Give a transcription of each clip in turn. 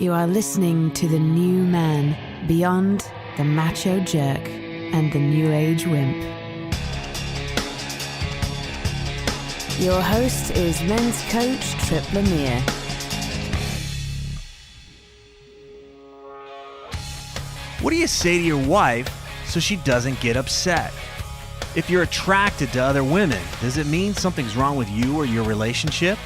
You are listening to the new man beyond the macho jerk and the new age wimp. Your host is men's coach Tripp Lanier. What do you say to your wife so she doesn't get upset? If you're attracted to other women, does it mean something's wrong with you or your relationship?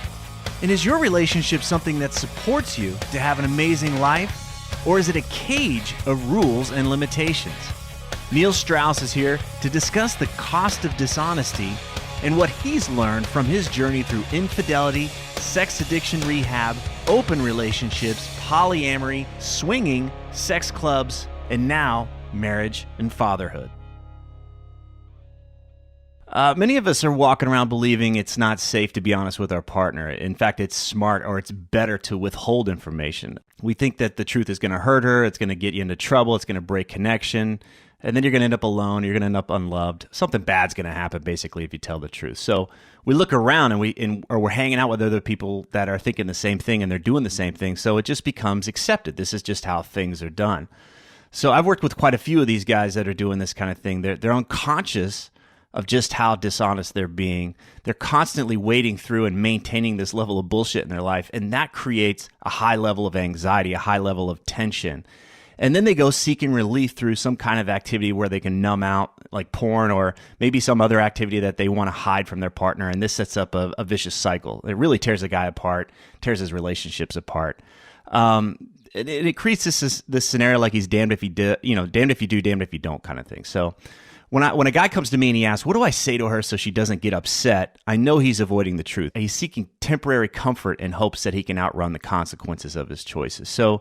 And is your relationship something that supports you to have an amazing life? Or is it a cage of rules and limitations? Neil Strauss is here to discuss the cost of dishonesty and what he's learned from his journey through infidelity, sex addiction rehab, open relationships, polyamory, swinging, sex clubs, and now marriage and fatherhood. Many of us are walking around believing it's not safe to be honest with our partner. In fact, it's smart or it's better to withhold information. We think that the truth is going to hurt her, it's going to get you into trouble, it's going to break connection, and then you're going to end up alone, you're going to end up unloved. Something bad's going to happen, basically, if you tell the truth. So we look around and we're hanging out with other people that are thinking the same thing and they're doing the same thing, so it just becomes accepted. This is just how things are done. So I've worked with quite a few of these guys that are doing this kind of thing. They're unconscious of just how dishonest they're being. They're constantly wading through and maintaining this level of bullshit in their life, and that creates a high level of anxiety, a high level of tension. And then they go seeking relief through some kind of activity where they can numb out, like porn or maybe some other activity that they want to hide from their partner, and this sets up a vicious cycle. It really tears a guy apart, tears his relationships apart. It creates this scenario like he's damned if he do, damned if you do, damned if you don't kind of thing. So when a guy comes to me and he asks, what do I say to her so she doesn't get upset? I know he's avoiding the truth. He's seeking temporary comfort in hopes that he can outrun the consequences of his choices. So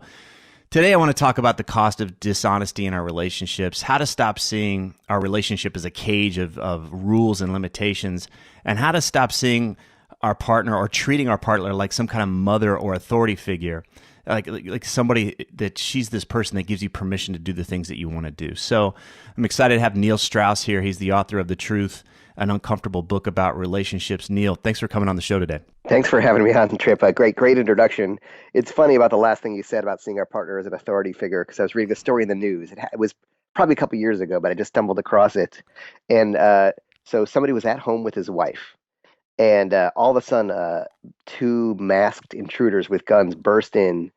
today I want to talk about the cost of dishonesty in our relationships, how to stop seeing our relationship as a cage of rules and limitations, and how to stop seeing our partner or treating our partner like some kind of mother or authority figure. Like somebody that she's this person that gives you permission to do the things that you want to do. So I'm excited to have Neil Strauss here. He's the author of The Truth, an uncomfortable book about relationships. Neil, thanks for coming on the show today. Thanks for having me on, Tripp. Great introduction. It's funny about the last thing you said about seeing our partner as an authority figure, because I was reading a story in the news. It was probably a couple years ago, but I just stumbled across it. And so somebody was at home with his wife, and all of a sudden, two masked intruders with guns burst in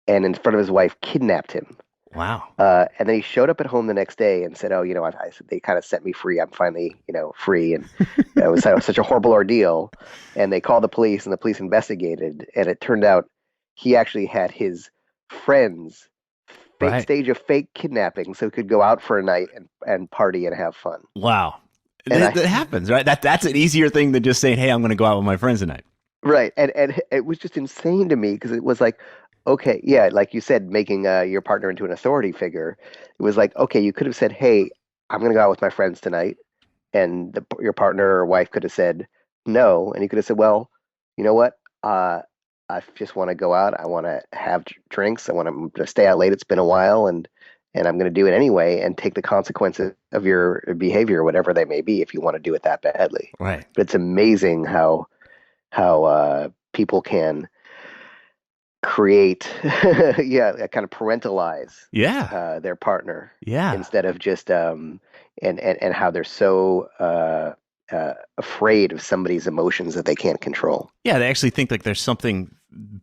front of his wife, kidnapped him. Wow. And then he showed up at home the next day and said, they kind of set me free. I'm finally, free. And it was such a horrible ordeal. And they called the police, and the police investigated. And it turned out he actually had his friends stage a fake kidnapping so he could go out for a night and party and have fun. Wow. That happens, right? That's an easier thing than just saying, hey, I'm going to go out with my friends tonight. Right. And it was just insane to me, because it was like, okay, yeah, like you said, making your partner into an authority figure. It was like, okay, you could have said, hey, I'm going to go out with my friends tonight. And your partner or wife could have said no. And you could have said, well, you know what? I just want to go out. I want to have drinks. I'm going to stay out late. It's been a while. And I'm going to do it anyway and take the consequences of your behavior, whatever they may be, if you want to do it that badly. Right. But it's amazing how people can create kind of parentalize their partner instead of just and how they're so afraid of somebody's emotions that they can't control. Yeah, they actually think like there's something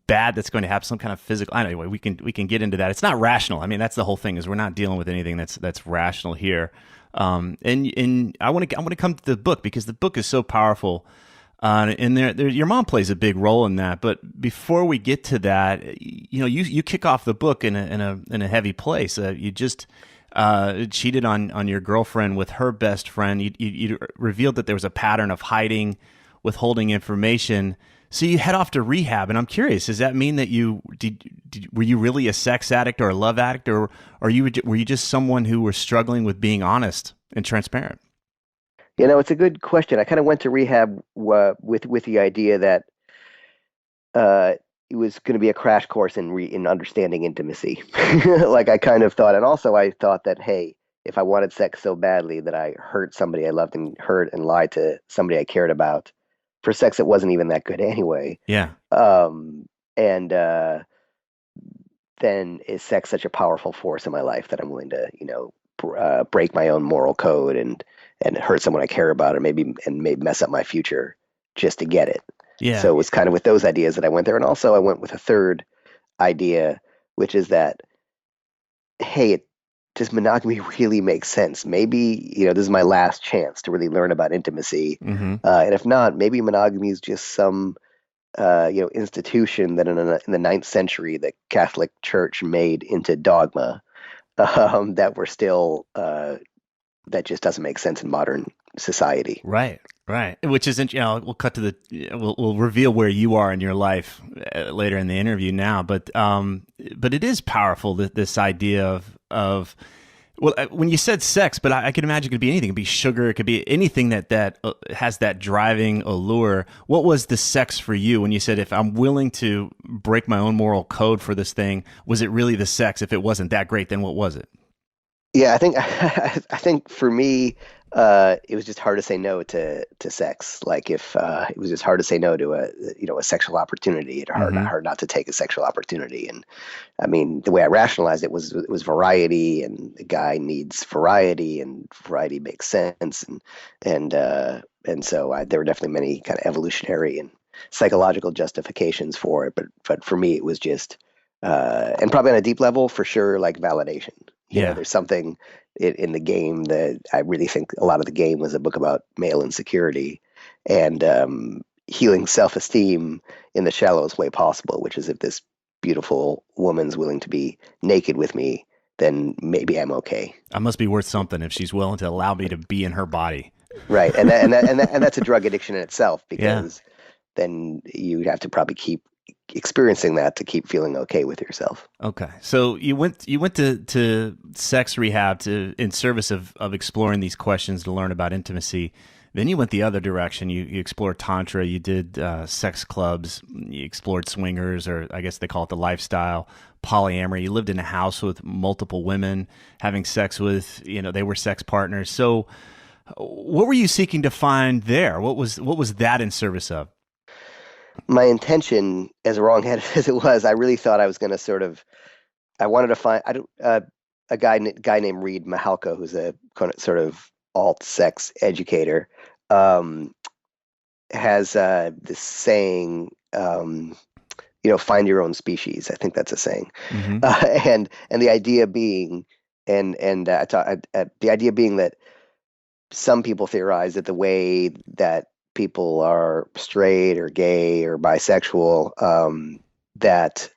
bad that's going to happen, some kind of physical. Anyway, we can get into that. It's not rational. I mean, that's the whole thing, is we're not dealing with anything that's rational here. And I want to come to the book, because the book is so powerful. And there, your mom plays a big role in that. But before we get to that, you kick off the book in a heavy place. You just cheated on your girlfriend with her best friend. You revealed that there was a pattern of hiding, withholding information. So you head off to rehab, and I'm curious: does that mean that were you really a sex addict or a love addict, or were you just someone who was struggling with being honest and transparent? It's a good question. I kind of went to rehab with the idea that it was going to be a crash course in understanding intimacy. Like I kind of thought, and also I thought that, hey, if I wanted sex so badly that I hurt somebody I loved and hurt and lied to somebody I cared about for sex that wasn't even that good anyway. Yeah. And then is sex such a powerful force in my life that I'm willing to, break my own moral code and hurt someone I care about, and maybe mess up my future just to get it. Yeah. So it was kind of with those ideas that I went there, and also I went with a third idea, which is that, hey, does monogamy really make sense? Maybe, this is my last chance to really learn about intimacy. Hmm. And if not, maybe monogamy is just some, institution that in the ninth century, the Catholic Church made into dogma, that we're still, that just doesn't make sense in modern society. Right. Right. Which isn't, we'll cut to we'll reveal where you are in your life later in the interview now. But it is powerful that this idea of, well, when you said sex, but I can imagine it could be anything. It could be sugar. It could be anything that has that driving allure. What was the sex for you when you said, if I'm willing to break my own moral code for this thing, was it really the sex? If it wasn't that great, then what was it? Yeah, I think I think for me, it was just hard to say no to sex. Like if it was just hard to say no to a sexual opportunity. It Hmm. hard not to take a sexual opportunity. And I mean, the way I rationalized it was variety, and the guy needs variety, and variety makes sense. And so there were definitely many kind of evolutionary and psychological justifications for it. But for me, it was just and probably on a deep level, for sure, like validation. Yeah. There's something in the game that I really think a lot of the game was a book about male insecurity and healing self-esteem in the shallowest way possible, which is if this beautiful woman's willing to be naked with me, then maybe I'm okay. I must be worth something if she's willing to allow me to be in her body. Right. And that's a drug addiction in itself, Yeah. because then you have to probably keep experiencing that to keep feeling okay with yourself. Okay. So you went to sex rehab in service of exploring these questions to learn about intimacy. Then you went the other direction. You explored tantra. You did sex clubs. You explored swingers, or I guess they call it the lifestyle, polyamory. You lived in a house with multiple women, having sex with, they were sex partners. So what were you seeking to find there? What was that in service of? My intention, as wrongheaded as it was, I really thought I was going to I wanted to find, a guy named Reed Mahalka, who's a sort of alt sex educator, um, has this saying, find your own species. I think that's a saying. Hmm. And the idea being, the idea being that some people theorize that the way that people are straight or gay or bisexual, that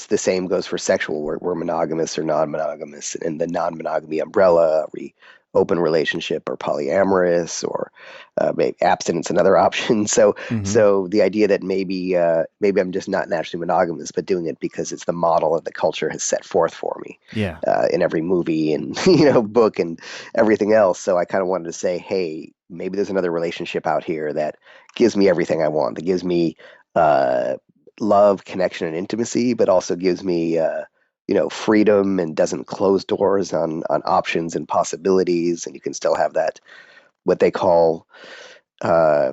the same goes for sexual. We're monogamous or non-monogamous, and the non-monogamy umbrella. Are we open relationship or polyamorous, or maybe abstinence, another option? So, Hmm. so the idea that maybe I'm just not naturally monogamous, but doing it because it's the model that the culture has set forth for me, Yeah. in every movie and book and everything else. So I kind of wanted to say, hey, maybe there's another relationship out here that gives me everything I want, that gives me uh, love, connection, and intimacy, but also gives me freedom and doesn't close doors on options and possibilities, and you can still have that, what they call uh,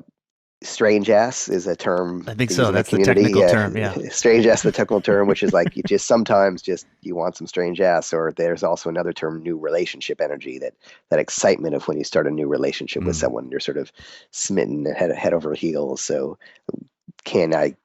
strange ass is a term I think they use so. in the That's the community. technical Yeah, term. Yeah. strange ass is the technical term, which is like you just sometimes just you want some strange ass. Or there's also another term, new relationship energy, that excitement of when you start a new relationship with Mm. someone, you're sort of smitten head over heels. So can I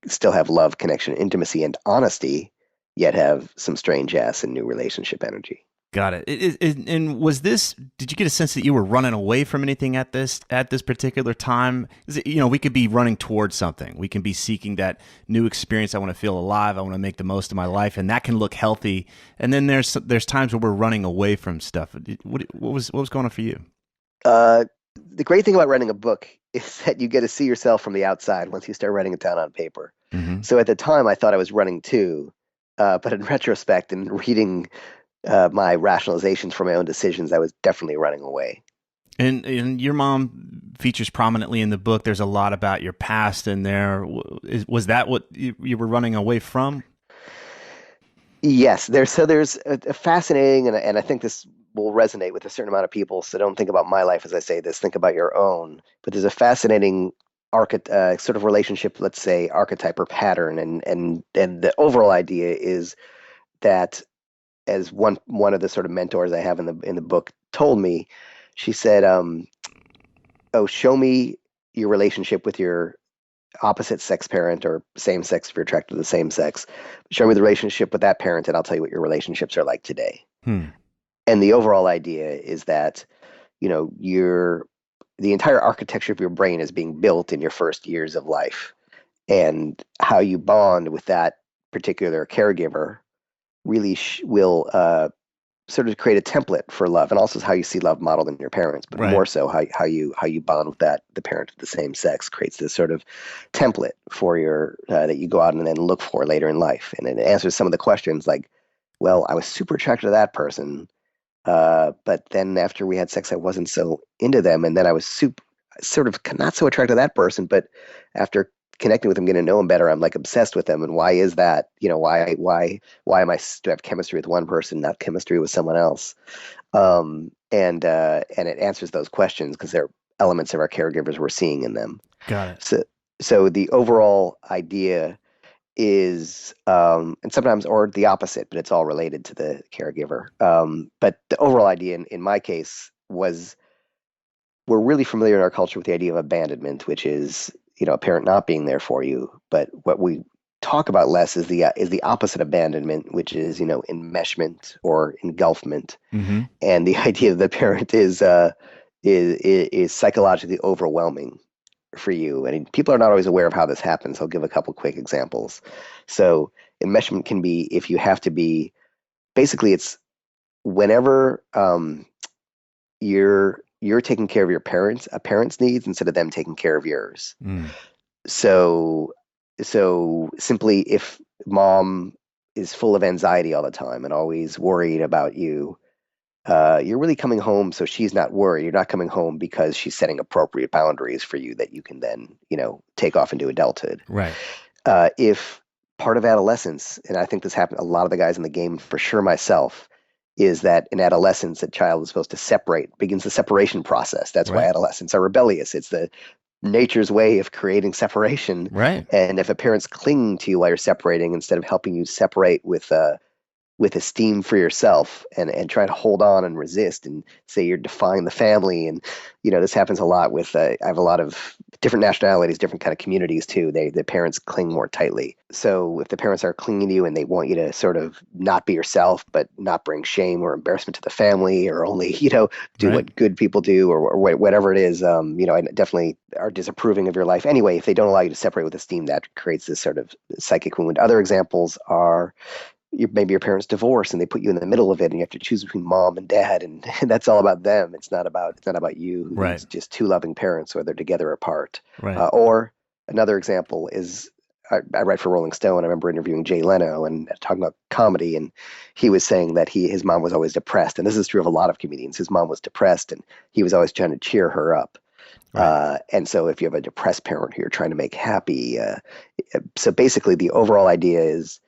still have love, connection, intimacy, and honesty, yet have some strange ass and new relationship energy? Got it. And did you get a sense that you were running away from anything at this particular time? We could be running towards something. We can be seeking that new experience. I want to feel alive. I want to make the most of my life, and that can look healthy. And then there's times where we're running away from stuff. What was going on for you? The great thing about writing a book is that you get to see yourself from the outside once you start writing it down on paper. Hmm. So at the time, I thought I was running too, but in retrospect and reading my rationalizations for my own decisions, I was definitely running away. And your mom features prominently in the book. There's a lot about your past in there. Was that what you were running away from? Yes, there's a fascinating, and I think this will resonate with a certain amount of people. So don't think about my life as I say this. Think about your own. But there's a fascinating sort of relationship, let's say archetype or pattern, and the overall idea is that, as one of the sort of mentors I have in the book told me, she said, "Oh, show me your relationship with your opposite sex parent, or same sex if you're attracted to the same sex. Show me the relationship with that parent, and I'll tell you what your relationships are like today." Hmm. And the overall idea is that, the entire architecture of your brain is being built in your first years of life, and how you bond with that particular caregiver really will sort of create a template for love, and also how you see love modeled in your parents, but Right. more so how you bond with the parent of the same sex creates this sort of template for your that you go out and then look for later in life, and it answers some of the questions like, well, I was super attracted to that person, but then after we had sex, I wasn't so into them, and then I was sort of not so attracted to that person, but after connecting with them, getting to know them better, I'm like obsessed with them. And why is that? Why do I have chemistry with one person, not chemistry with someone else? And it answers those questions because they're elements of our caregivers we're seeing in them. Got it. So the overall idea is, and sometimes, or the opposite, but it's all related to the caregiver. But the overall idea in my case was, we're really familiar in our culture with the idea of abandonment, which is, a parent not being there for you. But what we talk about less is the opposite abandonment, which is, enmeshment or engulfment. Mm-hmm. And the idea that the parent is psychologically overwhelming for you. And people are not always aware of how this happens. I'll give a couple quick examples. So enmeshment can be if you have to be, basically it's whenever you're taking care of a parent's needs instead of them taking care of yours. Mm. So simply, if mom is full of anxiety all the time and always worried about you, you're really coming home so she's not worried. You're not coming home because she's setting appropriate boundaries for you that you can then, take off into adulthood. Right. If part of adolescence, and I think this happened a lot of the guys in the game, for sure myself, is that in adolescence, a child is supposed to begins the separation process. That's why Right. adolescents are rebellious. It's the nature's way of creating separation. Right. And if a parent's clinging to you while you're separating, instead of helping you separate with esteem for yourself, and try to hold on and resist and say you're defying the family. And this happens a lot with I have a lot of different nationalities, different kind of communities too. The parents cling more tightly. So if the parents are clinging to you and they want you to sort of not be yourself, but not bring shame or embarrassment to the family, or only do Right. what good people do, or whatever it is, and definitely are disapproving of your life anyway, if they don't allow you to separate with esteem, that creates this sort of psychic wound. Other examples are, maybe your parents divorce and they put you in the middle of it, and you have to choose between mom and dad, and that's all about them. It's not about you, who Right. needs just two loving parents, whether together or apart. Right. Or another example is, I write for Rolling Stone. I remember interviewing Jay Leno and talking about comedy, and he was saying that his mom was always depressed, and this is true of a lot of comedians. His mom was depressed, and he was always trying to cheer her up. Right. And so if you have a depressed parent who you're trying to make happy, so basically the overall idea is,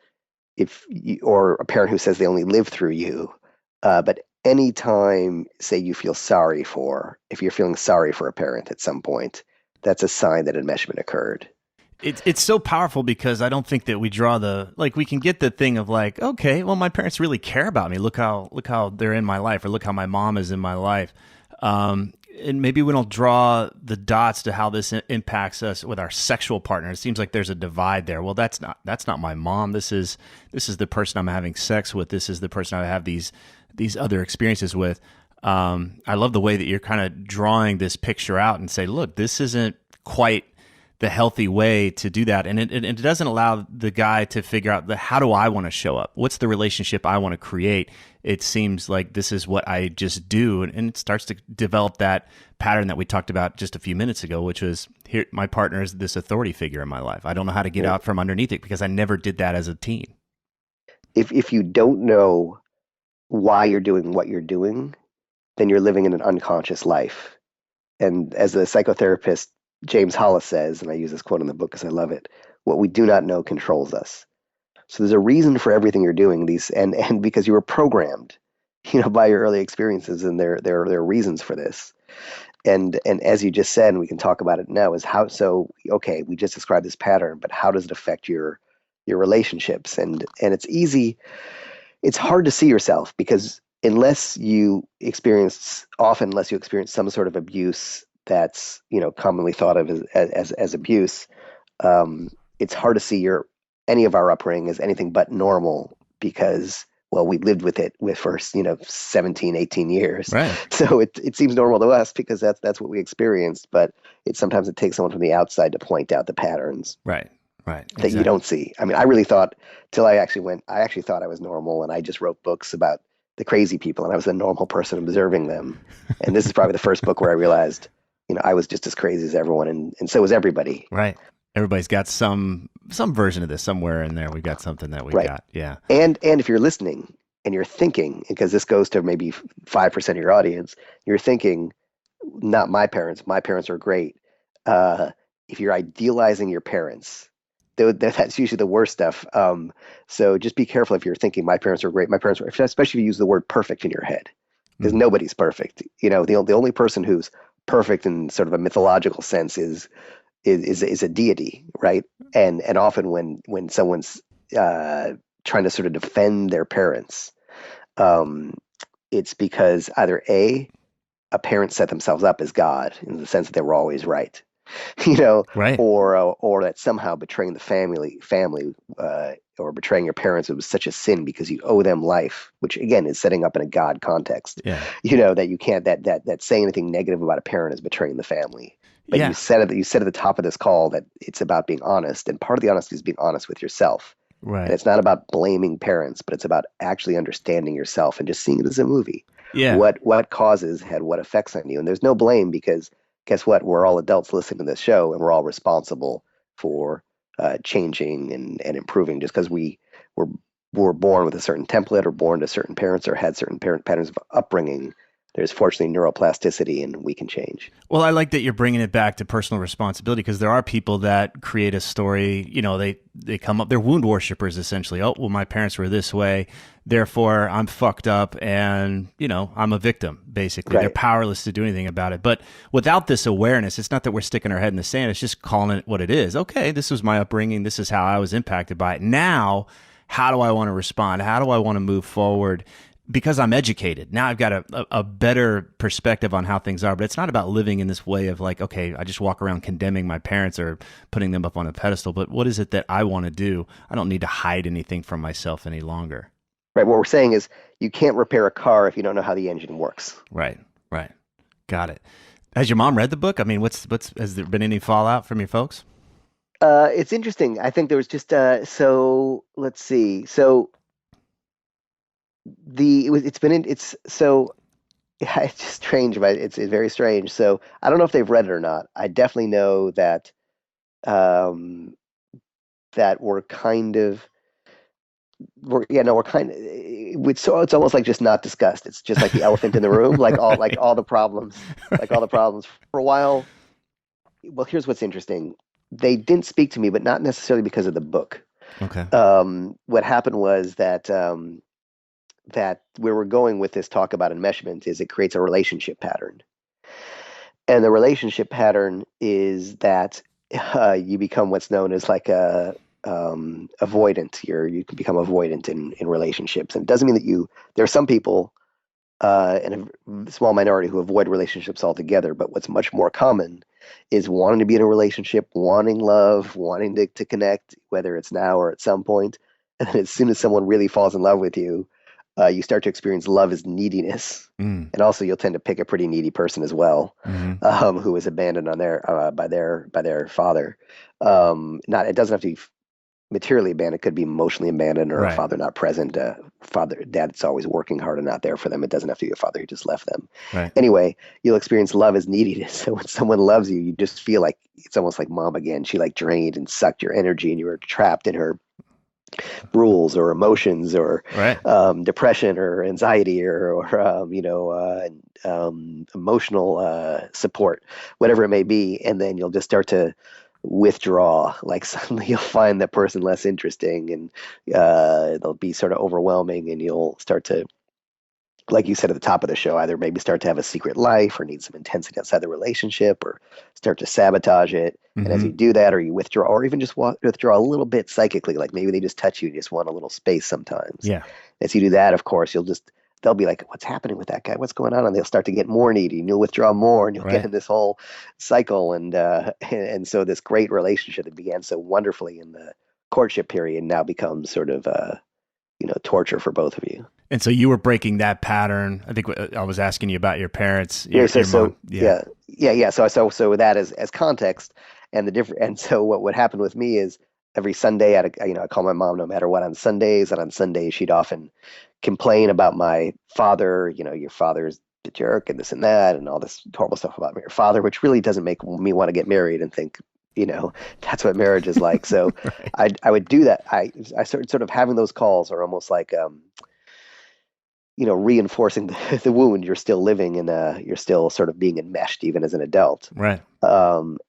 or a parent who says they only live through you, but anytime, say, if you're feeling sorry for a parent at some point, that's a sign that enmeshment occurred. It's so powerful, because I don't think that we draw we can get the thing of like, okay, well, my parents really care about me. Look how they're in my life, or look how my mom is in my life. And maybe we don't draw the dots to how this impacts us with our sexual partner. It seems like there's a divide there. Well, that's not my mom. This is the person I'm having sex with. This is the person I have these other experiences with. I love the way that you're kind of drawing this picture out and say, look, this isn't quite the healthy way to do that. And it doesn't allow the guy to figure out how do I want to show up? What's the relationship I want to create? It seems like this is what I just do. And it starts to develop that pattern that we talked about just a few minutes ago, which was, here, my partner is this authority figure in my life. I don't know how to get out from underneath it because I never did that as a teen. If you don't know why you're doing what you're doing, then you're living in an unconscious life. And as a psychotherapist, James Hollis says, and I use this quote in the book because I love it, what we do not know controls us. So there's a reason for everything you're doing, and because you were programmed, by your early experiences, and there are reasons for this. And as you just said, and we can talk about it now, is how, so okay, we just described this pattern, but how does it affect your relationships? And it's easy. it's hard to see yourself because unless you experience some sort of abuse that's, commonly thought of as abuse, it's hard to see any of our upbringing as anything but normal because, well, we lived with it for 17, 18 years. Right. So it seems normal to us because that's what we experienced, but sometimes it takes someone from the outside to point out the patterns. Right. That you don't see. I mean, I really thought till I actually thought I was normal, and I just wrote books about the crazy people, and I was a normal person observing them. And this is probably the first book where I realized, I was just as crazy as everyone, and so was everybody. Right. Everybody's got some version of this somewhere in there. We've got something that we got. Yeah. And if you're listening and you're thinking, because this goes to maybe 5% of your audience, you're thinking, not my parents are great. If you're idealizing your parents, that's usually the worst stuff. So just be careful if you're thinking my parents are great. Especially if you use the word perfect in your head, because nobody's perfect. The only person who's perfect in sort of a mythological sense is a deity, right? And often when someone's trying to sort of defend their parents, it's because either a parent set themselves up as God in the sense that they were always right. Right. Or that somehow betraying the family, or betraying your parents, it was such a sin because you owe them life, which again is setting up in a God context. Yeah. That you can't that saying anything negative about a parent is betraying the family. But Yeah. you said at the top of this call that it's about being honest, and part of the honesty is being honest with yourself. Right. And it's not about blaming parents, but it's about actually understanding yourself and just seeing it as a movie. Yeah. What causes had what effects on you, and there's no blame because guess what? We're all adults listening to this show, and we're all responsible for changing and improving. Just because were born with a certain template, or born to certain parents, or had certain parent patterns of upbringing, there's fortunately neuroplasticity, and we can change. Well, I like that you're bringing it back to personal responsibility, because there are people that create a story. They come up, they're wound worshipers essentially. Oh, well, my parents were this way, therefore I'm fucked up, and I'm a victim. Basically, Right. They're powerless to do anything about it. But without this awareness, it's not that we're sticking our head in the sand. It's just calling it what it is. Okay, this was my upbringing. This is how I was impacted by it. Now, how do I want to respond? How do I want to move forward? Because I'm educated. Now I've got a better perspective on how things are, but it's not about living in this way of like, okay, I just walk around condemning my parents or putting them up on a pedestal, but what is it that I want to do? I don't need to hide anything from myself any longer. Right. What we're saying is you can't repair a car if you don't know how the engine works. Right. Got it. Has your mom read the book? I mean, has there been any fallout from your folks? It's interesting. I think there was just so let's see. So it's just strange, but it's very strange. So I don't know if they've read it or not. I definitely know that that we're kind of it's almost like just not discussed. It's just like the elephant in the room, like all the problems, for a while. Well, here's what's interesting. They didn't speak to me, but not necessarily because of the book. Okay. What happened was that where we're going with this talk about enmeshment is it creates a relationship pattern. And the relationship pattern is that you become what's known as like a avoidant. You can become avoidant in relationships. And it doesn't mean that there are some people in a small minority who avoid relationships altogether. But what's much more common is wanting to be in a relationship, wanting love, wanting to connect, whether it's now or at some point. And then as soon as someone really falls in love with you, you start to experience love as neediness, and also you'll tend to pick a pretty needy person as well, who is abandoned on by their father. It doesn't have to be materially abandoned; it could be emotionally abandoned, or Right. a father not present. Dad's always working hard and not there for them. It doesn't have to be a father who just left them. Right. Anyway, you'll experience love as neediness. So when someone loves you, you just feel like it's almost like mom again. She like drained and sucked your energy, and you were trapped in her rules or emotions or Right. Depression or anxiety or emotional support, whatever it may be. And then you'll just start to withdraw. Like suddenly you'll find that person less interesting, and they'll be sort of overwhelming, and you'll start to like you said at the top of the show, either maybe start to have a secret life or need some intensity outside the relationship or start to sabotage it. And as Hmm. you do that, or you withdraw, or even just withdraw a little bit psychically, like maybe they just touch you and you just want a little space sometimes. Yeah. As you do that, of course, they'll be like, what's happening with that guy? What's going on? And they'll start to get more needy and you'll withdraw more and you'll get Right. in this whole cycle. And so this great relationship that began so wonderfully in the courtship period now becomes sort of, torture for both of you. And so you were breaking that pattern. I think I was asking you about your parents, Yeah, your mom. Yeah. yeah. So with that as context, and the different, and so what would happen with me is every Sunday, I call my mom no matter what on Sundays, and on Sundays she'd often complain about my father. Your father's a jerk and this and that, and all this horrible stuff about your father, which really doesn't make me want to get married and think, that's what marriage is like. So Right. I would do that. I started sort of having those calls are almost like reinforcing the wound. You're still living and you're still sort of being enmeshed even as an adult. Right.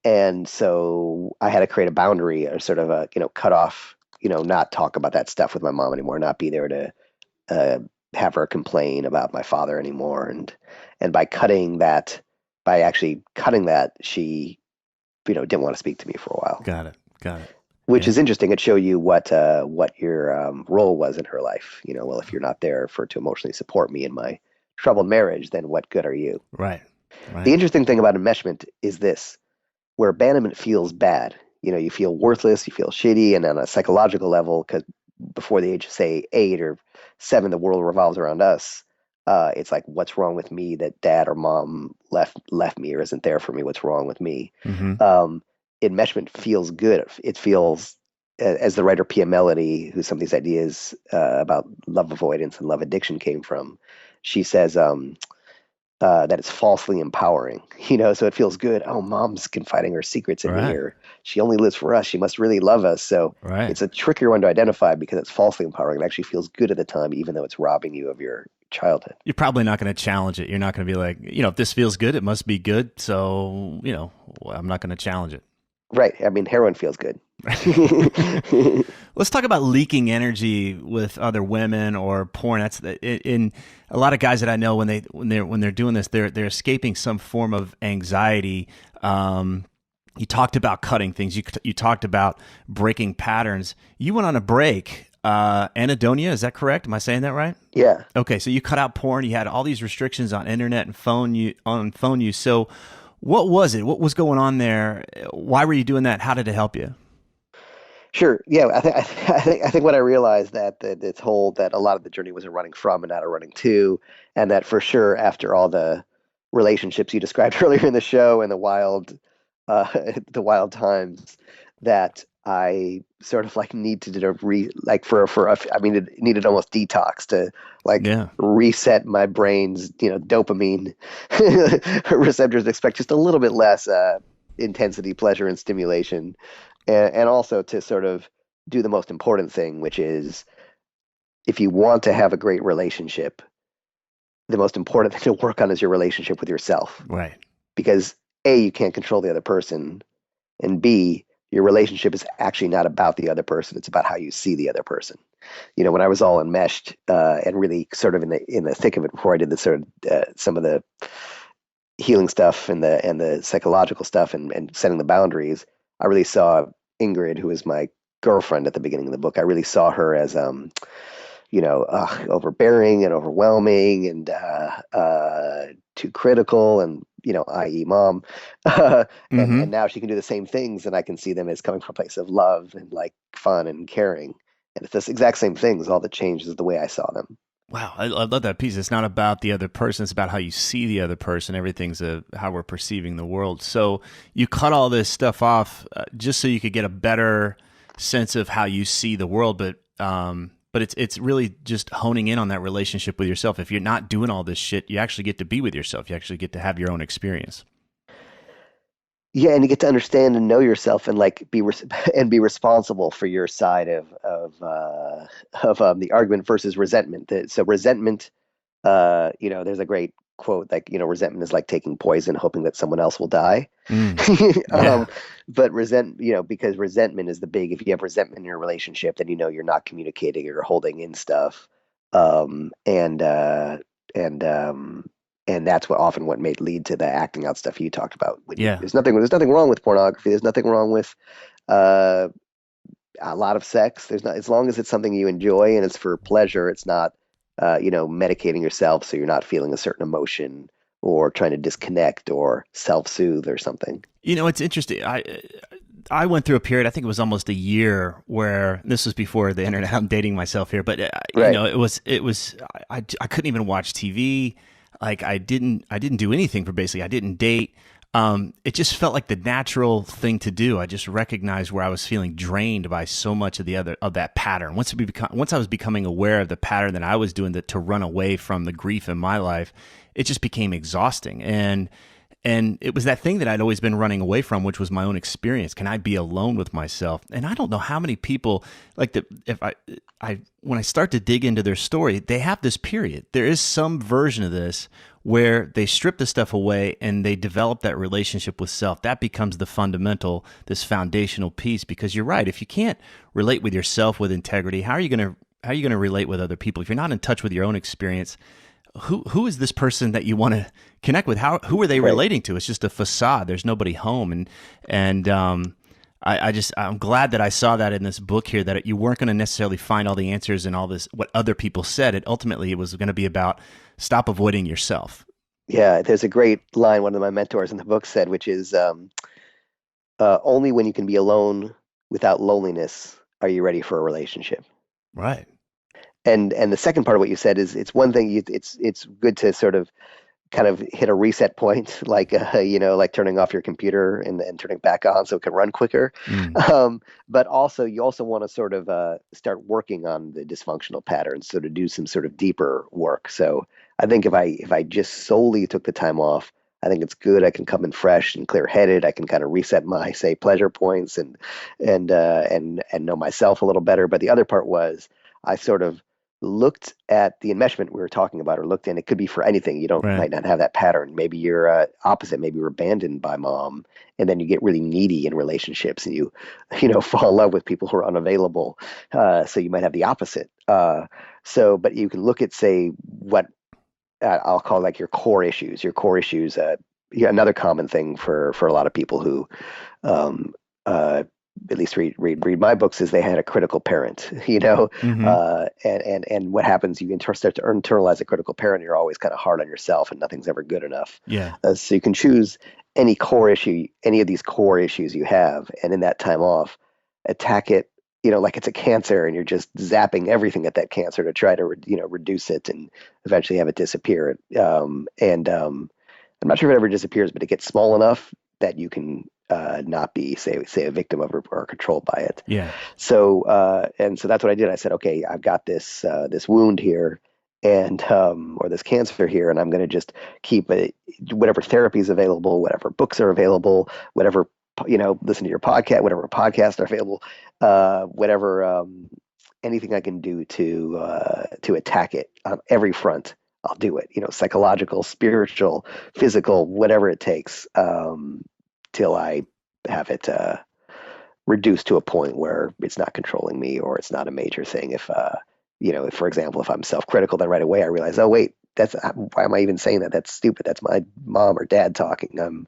And so I had to create a boundary or sort of cut off, not talk about that stuff with my mom anymore, not be there to uh, have her complain about my father anymore. And by actually cutting that, she, didn't want to speak to me for a while, Got it. Got it. which Yeah. is interesting. It show you what your role was in her life. Well, if you're not there to emotionally support me in my troubled marriage, then what good are you? Right. The Right. interesting thing about enmeshment is this, where abandonment feels bad. You feel worthless, you feel shitty, and on a psychological level, because before the age of say 8 or 7, the world revolves around us. It's like, what's wrong with me that dad or mom left me or isn't there for me? What's wrong with me? Hmm. Um, Enmeshment feels good. It feels, as the writer Pia Mellody, who some of these ideas about love avoidance and love addiction came from, she says. That it's falsely empowering, so it feels good. Oh, mom's confiding her secrets in me, Right. or she only lives for us. She must really love us. So Right. it's a trickier one to identify because it's falsely empowering. It actually feels good at the time, even though it's robbing you of your childhood. You're probably not going to challenge it. You're not going to be like, if this feels good, it must be good. So, I'm not going to challenge it. Right. I mean, heroin feels good. Let's talk about leaking energy with other women or porn. That's in a lot of guys that I know when they're doing this, they're escaping some form of anxiety. You talked about cutting things. You talked about breaking patterns. You went on a break. Anhedonia, is that correct? Am I saying that right? Yeah. Okay, so you cut out porn. You had all these restrictions on internet and phone use. So, what was it? What was going on there? Why were you doing that? How did it help you? Sure. Yeah. I think what I realized that it's whole that a lot of the journey was a running from and not a running to, and that for sure after all the relationships you described earlier in the show and uh, the wild times, that I sort of like need to do like I mean it needed almost detox to like Yeah. reset my brain's dopamine receptors, expect just a little bit less intensity, pleasure, and stimulation, and also to sort of do the most important thing, which is if you want to have a great relationship, the most important thing to work on is your relationship with yourself. Right. Because A, you can't control the other person, and B, your relationship is actually not about the other person. It's about how you see the other person. When I was all enmeshed and really sort of in the thick of it before I did the sort of some of the healing stuff and the psychological stuff and setting the boundaries, I really saw Ingrid, who was my girlfriend at the beginning of the book. I really saw her as overbearing and overwhelming and too critical and i.e. mom. and Mm-hmm. and now she can do the same things, and I can see them as coming from a place of love and like fun and caring. And it's the exact same things. All that changes is the way I saw them. Wow, I love that piece. It's not about the other person; it's about how you see the other person. Everything's how we're perceiving the world. So you cut all this stuff off just so you could get a better sense of how you see the world. But it's really just honing in on that relationship with yourself. If you're not doing all this shit, you actually get to be with yourself. You actually get to have your own experience. Yeah, and you get to understand and know yourself, and like be responsible for your side of the argument versus resentment. So resentment, there's a great quote like, resentment is like taking poison, hoping that someone else will die. Mm, um, yeah. but because resentment is the big. If you have resentment in your relationship, then you're not communicating or you're holding in stuff. And And that's what may lead to the acting out stuff you talked about. Yeah. There's nothing wrong with pornography. There's nothing wrong with uh, a lot of sex. There's not, as long as it's something you enjoy and it's for pleasure. It's not medicating yourself so you're not feeling a certain emotion or trying to disconnect or self-soothe or something. It's interesting. I went through a period, I think it was almost a year, where this was before the internet. I'm dating myself here, but Right. I couldn't even watch TV. Like I didn't do anything for basically, I didn't date. It just felt like the natural thing to do. I just recognized where I was feeling drained by so much of that pattern. Once I was becoming aware of the pattern that I was doing to run away from the grief in my life, it just became exhausting. And it was that thing that I'd always been running away from, which was my own experience. Can I be alone with myself? And I don't know how many people when I start to dig into their story, they have this period. There is some version of this where they strip the stuff away and they develop that relationship with self. That becomes this foundational piece. Because you're right, if you can't relate with yourself with integrity, how are you going to relate with other people? If you're not in touch with your own experience, who is this person that you want to connect with? Who are they relating to? It's just a facade. There's nobody home. I'm glad that I saw that in this book here, that you weren't going to necessarily find all the answers and all this, what other people said. Ultimately, it was going to be about stop avoiding yourself. Yeah, there's a great line one of my mentors in the book said, which is only when you can be alone without loneliness are you ready for a relationship. Right. And the second part of what you said is it's one thing it's good to sort of kind of hit a reset point, like like turning off your computer and turning it back on so it can run quicker. But also you also want to sort of start working on the dysfunctional patterns, so to do some sort of deeper work. So I think if I just solely took the time off, I think it's good. I can come in fresh and clear headed. I can kind of reset my, say, pleasure points and know myself a little better. But the other part was I sort of looked at the enmeshment we were talking about, or looked in, it could be for anything. You don't Right. might not have that pattern. Maybe you're opposite. Maybe you're abandoned by mom, and then you get really needy in relationships, and you fall in love with people who are unavailable. So you might have the opposite. But you can look at, say, what I'll call like your core issues. Your core issues. Another common thing for a lot of people who um, at least read my books, is they had a critical parent, and what happens, you start to internalize a critical parent. You're always kind of hard on yourself and nothing's ever good enough. Yeah. So you can choose any of these core issues you have, and in that time off, attack it, like it's a cancer, and you're just zapping everything at that cancer to try to, reduce it and eventually have it disappear. I'm not sure if it ever disappears, but it gets small enough that you can not be, say a victim of or controlled by it. Yeah. So that's what I did. I said, okay, I've got this wound here, and or this cancer here, and I'm going to just keep whatever therapy is available, whatever books are available, whatever listen to your podcast, whatever podcasts are available, whatever anything I can do to attack it on every front. I'll do it. Psychological, spiritual, physical, whatever it takes. Till I have it reduced to a point where it's not controlling me, or it's not a major thing. If for example, if I'm self-critical, then right away I realize, oh wait, why am I even saying that? That's stupid. That's my mom or dad talking.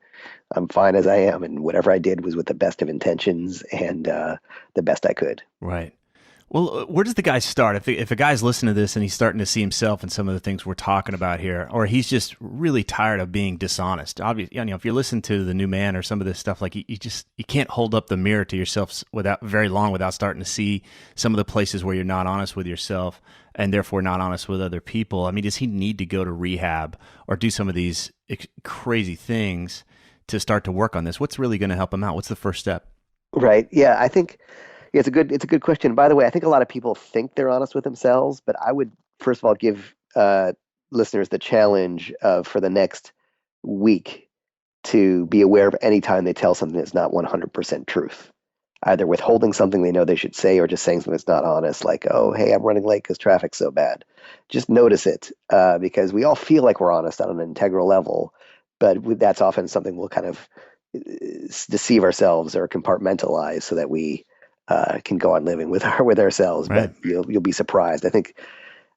I'm fine as I am, and whatever I did was with the best of intentions and the best I could. Right. Well, where does the guy start? If a guy's listening to this and he's starting to see himself in some of the things we're talking about here, or he's just really tired of being dishonest. Obviously, if you're listening to The New Man or some of this stuff, like you can't hold up the mirror to yourself very long without starting to see some of the places where you're not honest with yourself and therefore not honest with other people. I mean, does he need to go to rehab or do some of these crazy things to start to work on this? What's really going to help him out? What's the first step? Right. Yeah, I think it's a good question. By the way, I think a lot of people think they're honest with themselves, but I would first of all give listeners the challenge of, for the next week, to be aware of any time they tell something that's not 100% truth, either withholding something they know they should say, or just saying something that's not honest, like, oh, hey, I'm running late because traffic's so bad. Just notice it, because we all feel like we're honest on an integral level, but that's often something we'll kind of deceive ourselves or compartmentalize so that we can go on living with ourselves. Right. But you'll be surprised. I think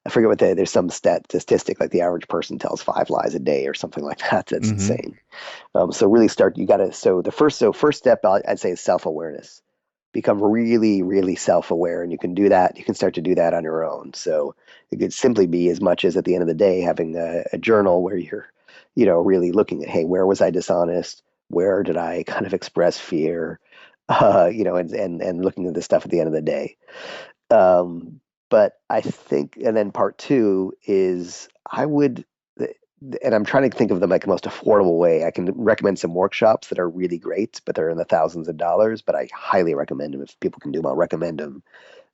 I forget there's some statistic like the average person tells 5 lies a day or something like that. That's Mm-hmm. insane. So really start, you got to, so first step I'd say is self-awareness. Become really, really self-aware, and you can do that. You can start to do that on your own. So it could simply be as much as at the end of the day, having a journal where you're, really looking at, hey, where was I dishonest? Where did I kind of express fear? And looking at this stuff at the end of the day. But I think, and then part two is I would, and I'm trying to think of the like most affordable way. I can recommend some workshops that are really great, but they're in the thousands of dollars. But I highly recommend them. If people can do them, I'll recommend them.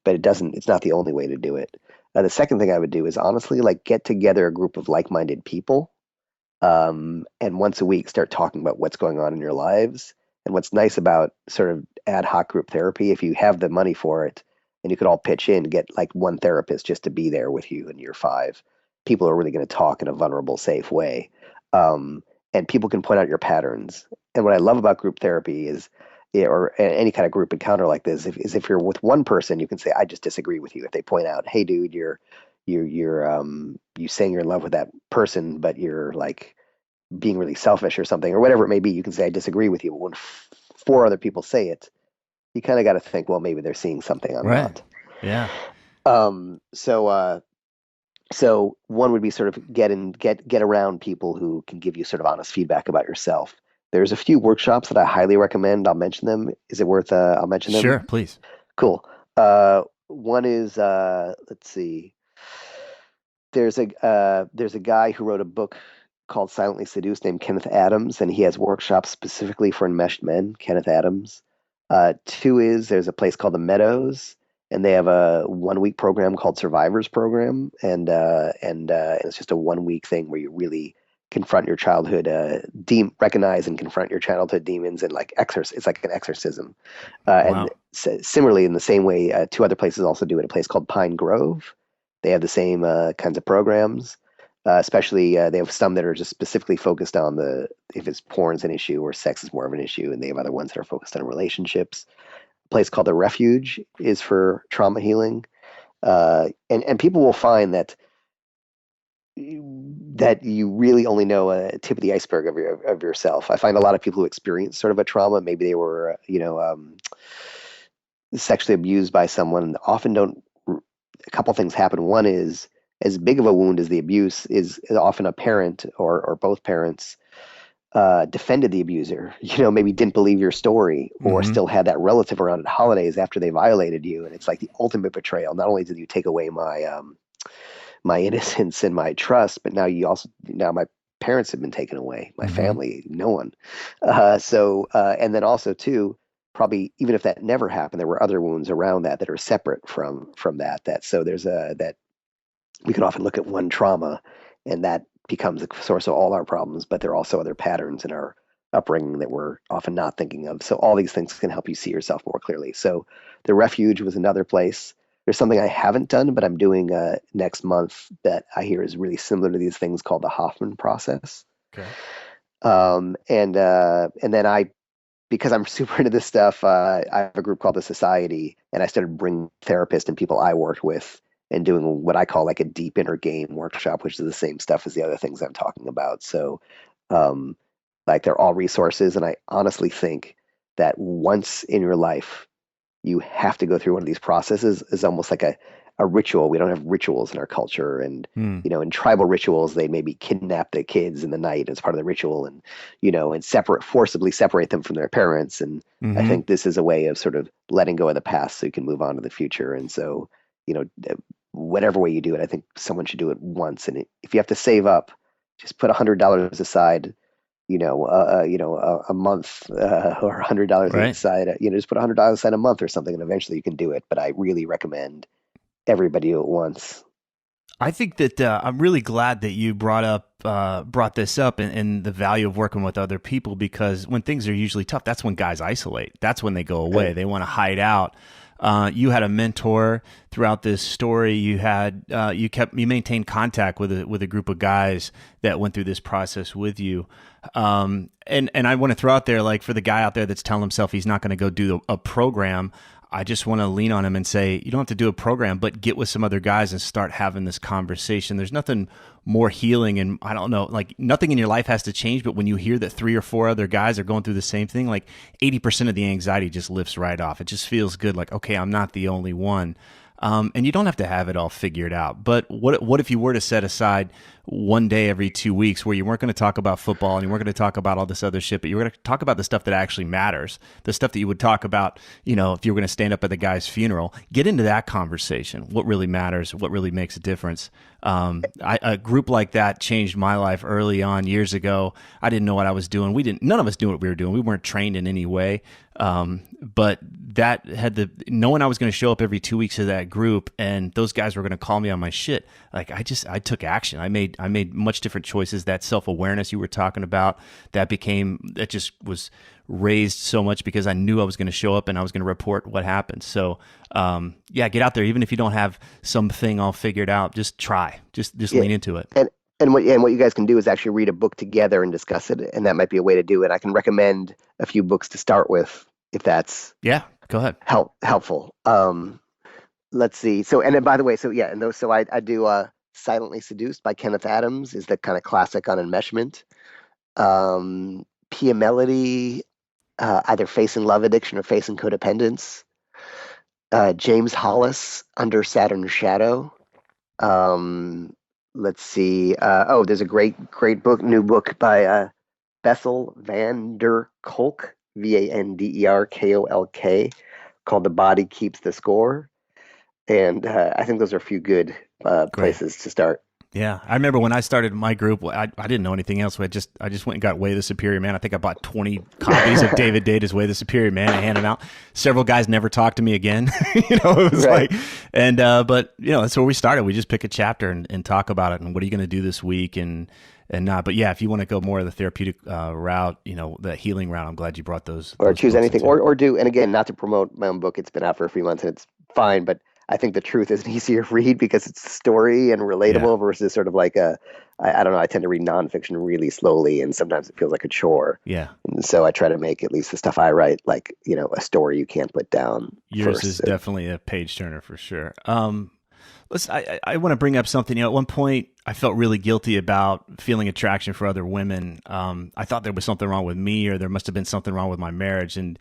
But it's not the only way to do it. The second thing I would do is honestly like get together a group of like-minded people, and once a week start talking about what's going on in your lives. And what's nice about sort of ad hoc group therapy, if you have the money for it, and you could all pitch in, get like one therapist just to be there with you in year 5. People are really going to talk in a vulnerable, safe way. And people can point out your patterns. And what I love about group therapy is, yeah, or any kind of group encounter like this, if you're with one person, you can say, I just disagree with you. If they point out, hey, dude, you saying you're in love with that person, but you're like being really selfish or something, or whatever it may be, you can say, I disagree with you. But when 4 other people say it, you kind of got to think, well, maybe they're seeing something I'm Right. not. Yeah. So one would be sort of get around people who can give you sort of honest feedback about yourself. There's a few workshops that I highly recommend. I'll mention them. Is it worth? I'll mention Sure, them. please. Cool. One is let's see. There's a guy who wrote a book called Silently Seduced named Kenneth Adams, and he has workshops specifically for enmeshed men. Kenneth Adams. Two is there's a place called the Meadows, and they have a 1 week program called Survivors Program, and it's just a 1 week thing where you really confront your childhood, recognize and confront your childhood demons, and like it's like an exorcism. And Wow. similarly, in the same way, 2 other places also do it. A place called Pine Grove, they have the same kinds of programs. Especially, they have some that are just specifically focused on if it's porn's an issue or sex is more of an issue, and they have other ones that are focused on relationships. A place called the Refuge is for trauma healing, and people will find that you really only know a tip of the iceberg of yourself. I find a lot of people who experience sort of a trauma, maybe they were, sexually abused by someone, often don't. A couple things happen. One is, as big of a wound as the abuse is often a parent or both parents defended the abuser, maybe didn't believe your story or Mm-hmm. still had that relative around at holidays after they violated you. And it's like the ultimate betrayal. Not only did you take away my innocence and my trust, but now my parents have been taken away, my Mm-hmm. family, no one. And then also too, probably even if that never happened, there were other wounds around that are separate from that. So there's that we can often look at one trauma, and that becomes the source of all our problems. But there are also other patterns in our upbringing that we're often not thinking of. So all these things can help you see yourself more clearly. So the Refuge was another place. There's something I haven't done, but I'm doing next month that I hear is really similar to these things called the Hoffman process. Okay. And then because I'm super into this stuff, I have a group called the Society, and I started bringing therapists and people I worked with and doing what I call like a deep inner game workshop, which is the same stuff as the other things I'm talking about. So, um, like they're all resources, and I honestly think that once in your life you have to go through one of these processes is almost like a ritual. We don't have rituals in our culture. And, Hmm. in tribal rituals, they maybe kidnap the kids in the night as part of the ritual and, and forcibly separate them from their parents. And I Mm-hmm. think this is a way of sort of letting go of the past so you can move on to the future. And so, whatever way you do it, I think someone should do it once. And if you have to save up, just put $100 aside, a month, or $100 Right. aside, just put $100 aside a month or something, and eventually you can do it. But I really recommend everybody do it once. I think that I'm really glad that you brought this up and the value of working with other people, because when things are usually tough, that's when guys isolate. That's when they go away. Right. They want to hide out. You had a mentor throughout this story. You maintained contact with a group of guys that went through this process with you. And I want to throw out there, like, for the guy out there that's telling himself he's not going to go do a program, I just want to lean on him and say, you don't have to do a program, but get with some other guys and start having this conversation. There's nothing more healing, and I don't know, like nothing in your life has to change, but when you hear that 3 or 4 other guys are going through the same thing, like 80% of the anxiety just lifts right off. It just feels good, like, okay, I'm not the only one. And you don't have to have it all figured out. But what if you were to set aside one day every 2 weeks where you weren't going to talk about football and you weren't going to talk about all this other shit, but you were going to talk about the stuff that actually matters, the stuff that you would talk about, you know, if you were going to stand up at the guy's funeral, get into that conversation. What really matters, what really makes a difference. A group like that changed my life early on years ago. I didn't know what I was doing. None of us knew what we were doing. We weren't trained in any way. But that had knowing I was going to show up every 2 weeks to that group and those guys were going to call me on my shit. Like I took action. I made much different choices. That self-awareness you were talking about, that just was raised so much because I knew I was going to show up and I was going to report what happened. So, get out there. Even if you don't have something all figured out, just try, just lean into it. And what you guys can do is actually read a book together and discuss it. And that might be a way to do it. I can recommend a few books to start with if that's go ahead. Helpful. Let's see. So, and then by the way, I do Silently Seduced by Kenneth Adams is the kind of classic on enmeshment. Pia Melody, either Facing Love Addiction or Facing Codependence. James Hollis, Under Saturn's Shadow. Let's see. There's a great new book by Bessel van der Kolk, Vanderkolk, called The Body Keeps the Score. And I think those are a few good places to start. Yeah, I remember when I started my group, I didn't know anything else. I just went and got Way the Superior Man. I think I bought 20 copies of David Data's Way the Superior Man. I handed them out. Several guys never talked to me again. It was right. But that's where we started. We just pick a chapter and talk about it. And what are you going to do this week and not. But yeah, if you want to go more of the therapeutic route, the healing route, I'm glad you brought those. Or choose anything, or do. And again, not to promote my own book. It's been out for a few months and it's fine, but I think The Truth is an easier read because it's a story and relatable versus sort of like I don't know, I tend to read nonfiction really slowly and sometimes it feels like a chore. Yeah. And so I try to make at least the stuff I write like, a story you can't put down. Yours is definitely a page turner for sure. I want to bring up something. At one point I felt really guilty about feeling attraction for other women. I thought there was something wrong with me or there must have been something wrong with my marriage. And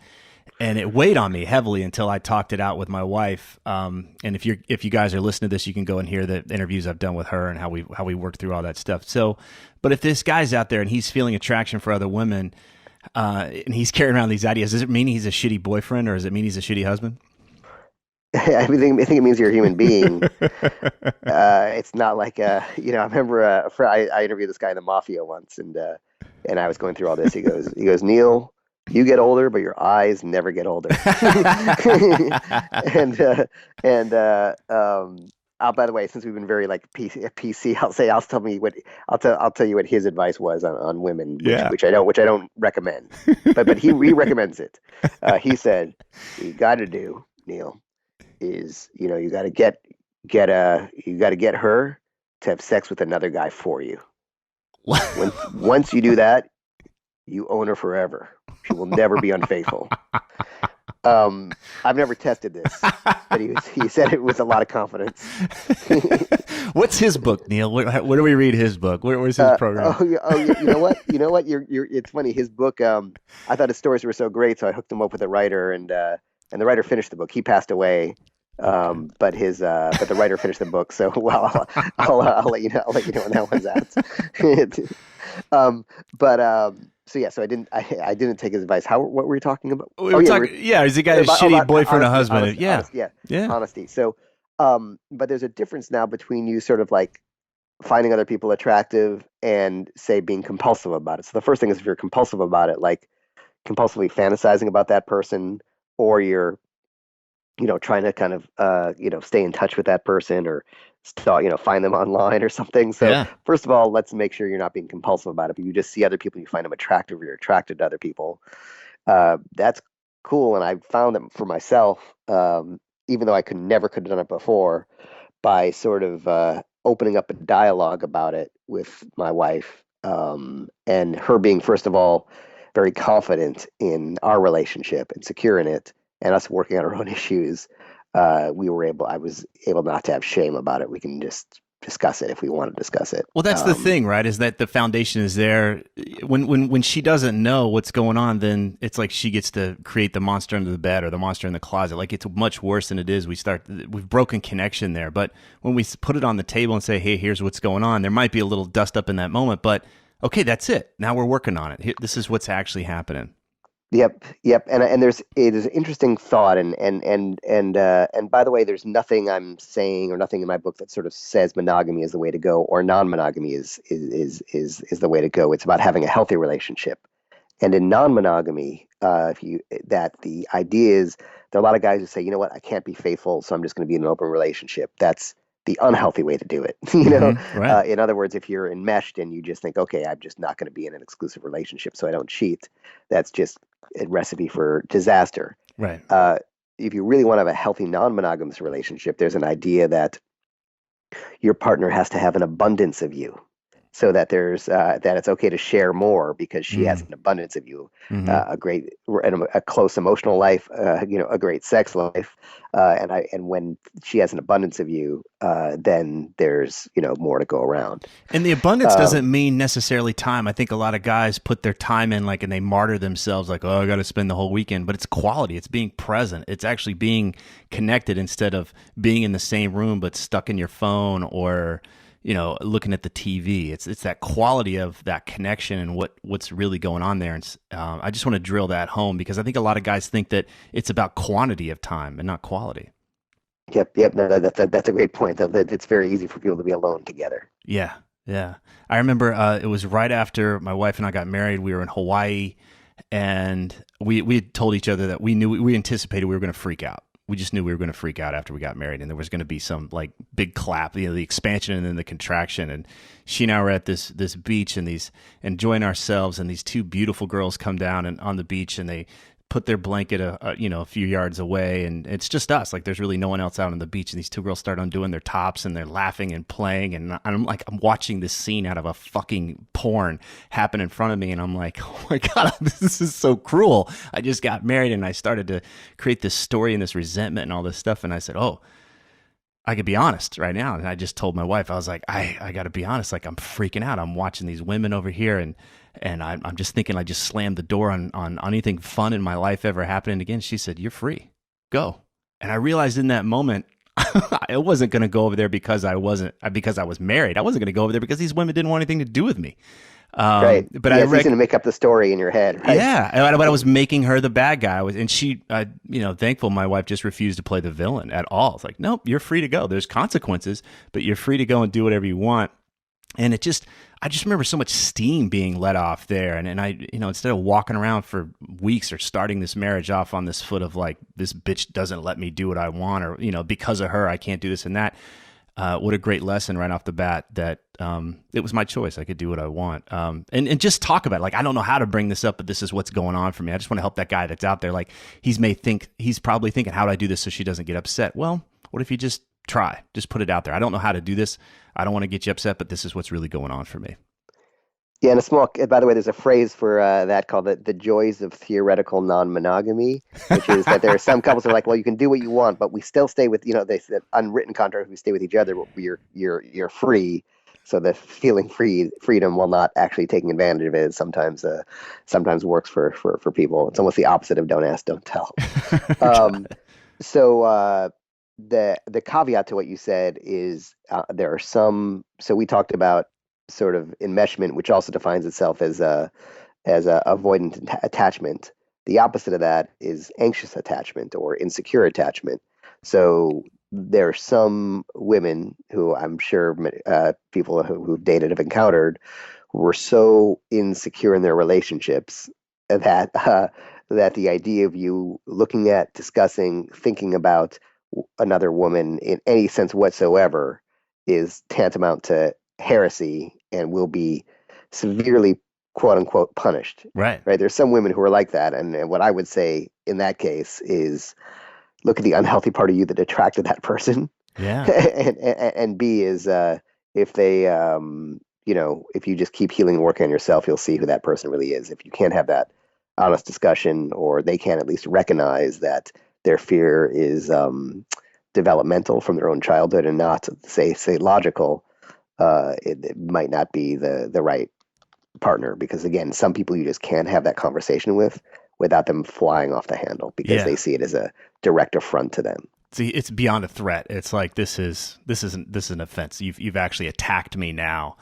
it weighed on me heavily until I talked it out with my wife. And if you guys are listening to this, you can go and hear the interviews I've done with her and how we worked through all that stuff. So, but if this guy's out there and he's feeling attraction for other women, and he's carrying around these ideas, does it mean he's a shitty boyfriend or does it mean he's a shitty husband? I think it means you're a human being. It's not like I remember I interviewed this guy in the mafia once, and I was going through all this. He goes, Neil, you get older, but your eyes never get older. By the way, since we've been very like PC, I'll tell you what his advice was on women, which I don't recommend, but he recommends it. He said, "What you got to do, Neil, is you got to get her to have sex with another guy for you. Once you do that, you own her forever. She will never be unfaithful." I've never tested this, but he said it with a lot of confidence. What's his book, Neil? Where do we read his book? Where's his program? You know what? It's funny. His book. I thought his stories were so great, so I hooked him up with a writer, and the writer finished the book. He passed away, but the writer finished the book. So I'll let you know. I'll let you know when that one's out. So I didn't take his advice. What were we talking about? He's a guy, a shitty boyfriend, a husband. Honesty. So, but there's a difference now between you sort of like finding other people attractive and say being compulsive about it. So the first thing is if you're compulsive about it, like compulsively fantasizing about that person, or you're, trying to kind of, stay in touch with that person or find them online or something. So first of all, let's make sure you're not being compulsive about it, but you just see other people, you find them attractive, or you're attracted to other people. That's cool. And I found that for myself, even though I never could have done it before, by sort of opening up a dialogue about it with my wife, and her being, first of all, very confident in our relationship and secure in it, and us working on our own issues, I was able not to have shame about it. We can just discuss it if we want to discuss it. Well, that's the thing, right? Is that the foundation is there. When she doesn't know what's going on, then it's like she gets to create the monster under the bed or the monster in the closet. Like, it's much worse than it is. We've broken connection there. But when we put it on the table and say, hey, here's what's going on, there might be a little dust up in that moment. But okay, that's it. Now we're working on it. This is what's actually happening. Yep. And there's an interesting thought, and by the way, there's nothing I'm saying or nothing in my book that sort of says monogamy is the way to go or non-monogamy is the way to go. It's about having a healthy relationship. And in non-monogamy, the idea is there are a lot of guys who say, you know what, I can't be faithful, so I'm just going to be in an open relationship. That's the unhealthy way to do it. Right. In other words, if you're enmeshed and you just think, okay, I'm just not going to be in an exclusive relationship, so I don't cheat, that's just a recipe for disaster. Right. If you really want to have a healthy non-monogamous relationship, there's an idea that your partner has to have an abundance of you, so that there's that it's okay to share more because she has an abundance of you, a close emotional life, a great sex life, and when she has an abundance of you, then there's more to go around. And the abundance doesn't mean necessarily time. I think a lot of guys put their time in, and they martyr themselves, like, oh, I got to spend the whole weekend. But it's quality. It's being present. It's actually being connected instead of being in the same room but stuck in your phone or looking at the TV. It's that quality of that connection and what's really going on there. And I just want to drill that home because I think a lot of guys think that it's about quantity of time and not quality. Yep. No, that's a great point. That it's very easy for people to be alone together. Yeah. I remember it was right after my wife and I got married. We were in Hawaii, and we had told each other that we anticipated we were going to freak out. We just knew we were going to freak out after we got married, and there was going to be some big clap, the expansion and then the contraction. And she and I were at this beach and enjoying ourselves, and these two beautiful girls come down and on the beach, and they put their blanket a few yards away, and it's just us. There's really no one else out on the beach, and these two girls start undoing their tops, and they're laughing and playing, and I'm watching this scene out of a fucking porn happen in front of me, and I'm like, oh my God, this is so cruel. I just got married, and I started to create this story and this resentment and all this stuff, and I said, oh, I could be honest right now. And I just told my wife, I was like, I got to be honest. I'm freaking out. I'm watching these women over here, and I'm just thinking I just slammed the door on anything fun in my life ever happening again. She said, you're free. Go. And I realized in that moment, I wasn't going to go over there because I was married. I wasn't going to go over there because these women didn't want anything to do with me. Right. But it's easy to make up the story in your head, right? Yeah. But I was making her the bad guy. And she, thankful my wife just refused to play the villain at all. It's like, nope, you're free to go. There's consequences, but you're free to go and do whatever you want. And I just remember so much steam being let off there. And I, instead of walking around for weeks or starting this marriage off on this foot of this bitch doesn't let me do what I want, or, because of her, I can't do this and that. What a great lesson right off the bat that it was my choice. I could do what I want. And just talk about it. I don't know how to bring this up, but this is what's going on for me. I just want to help that guy that's out there. He's probably thinking, how do I do this so she doesn't get upset? Well, what if you just try? Just put it out there. I don't know how to do this. I don't want to get you upset, but this is what's really going on for me. Yeah, and by the way, there's a phrase for that called the joys of theoretical non-monogamy, which is that there are some couples that are like, well, you can do what you want, but we still stay with, they said unwritten contract, we stay with each other, but you're free. So the feeling freedom while not actually taking advantage of it sometimes works for people. It's almost the opposite of don't ask, don't tell. The caveat to what you said is there are some. So we talked about sort of enmeshment, which also defines itself as a avoidant attachment. The opposite of that is anxious attachment or insecure attachment. So there are some women who I'm sure people who've dated have encountered who were so insecure in their relationships that the idea of you looking at, discussing, thinking about another woman in any sense whatsoever is tantamount to heresy and will be severely, quote unquote, punished. Right. There's some women who are like that. And what I would say in that case is look at the unhealthy part of you that attracted that person. Yeah. and B is if they, if you just keep healing and working on yourself, you'll see who that person really is. If you can't have that honest discussion, or they can't at least recognize that their fear is developmental from their own childhood and not say logical, it might not be the right partner, because again, some people you just can't have that conversation with without them flying off the handle because Yeah. they see it as a direct affront to them. See, it's beyond a threat. It's like this is an offense. You've actually attacked me now.